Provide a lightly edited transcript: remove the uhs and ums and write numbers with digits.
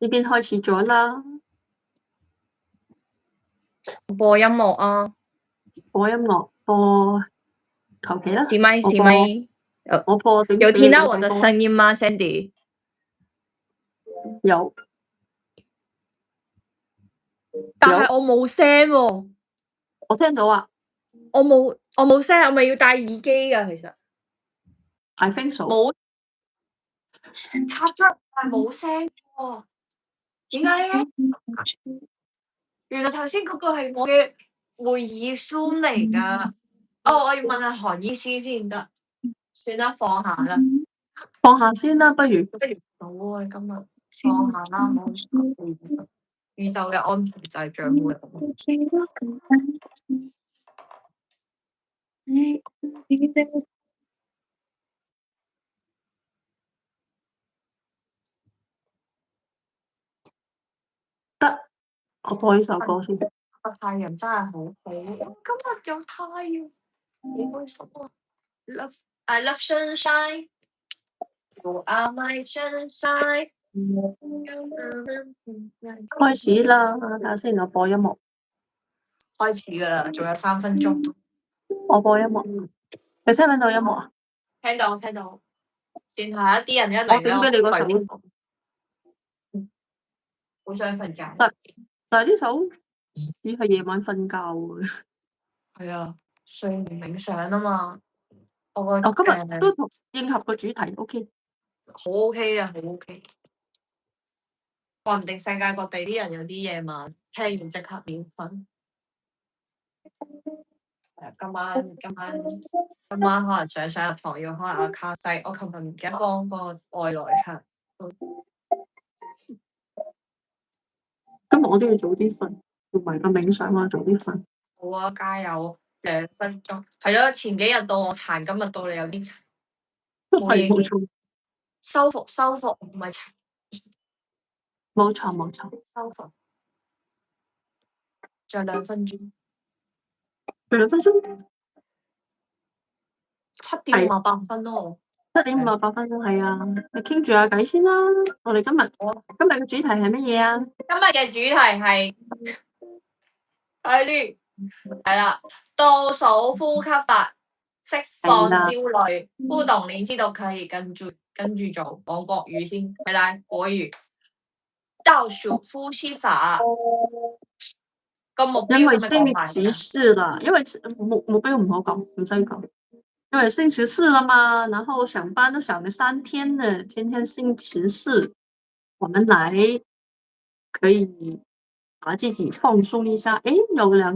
呢邊開始咗啦，播音樂啊，播音樂，播求其啦。是咪？我播是咪？我播點有聽到我的你播聲音嗎，Sandy？有，但係我冇聲喎，我聽到啊，我冇聲，我咪要戴耳機㗎，其實I think so。冇插咗，但係冇聲喎，點解嘅？原來頭先嗰個係我嘅會議 Zoom 嚟㗎。哦，我要問下韓醫師先得，算啦，放下啦。放下先啦，不如好啊，今日放下啦，冇宇宙嘅安排就係掌門。得，我播呢首歌先。個太陽真係好好，今日有太陽，好開心啊！I love sunshine, you are my sunshine。開始啦，睇下先，我播音樂。開始㗎啦，仲有3分鐘。我播音樂，你聽唔聽到音樂啊？聽到。電台一啲人一嚟咧，我整俾你嗰首。好想瞓覺。但係呢首只係夜晚瞓覺嘅。係啊，睡眠冥想啊嘛。我今日都同應合個主題 ，OK。好 OK 啊，好 OK。話唔定世界各地啲人有啲夜晚聽完即刻秒瞓。今晚可能上入堂要開阿卡西。我琴日唔記得幫個外來客。今日我都要早啲瞓，做埋個冥想啊，早啲瞓。好啊，加油！2分鐘。係咯，前幾日到我殘，今日到你有啲殘。係冇錯。修復，唔係殘。冇錯。修復。仲有2分鐘。仲2分鐘。7點58分咯。7點58分鐘係啊，你傾住下偈先啦。我哋今日嘅主題係乜嘢啊？今日嘅主題係睇先，係啦，倒數呼吸法，釋放焦慮。互動你知道可以跟住做，講國語先，回來國語。倒數呼吸法個目標因為星期四啦，因為目標唔好講，唔使講。因為星期四了嘛，然後上班都上了3天了，今天星期四，我們來可以把自己放鬆一下。誒，有2個人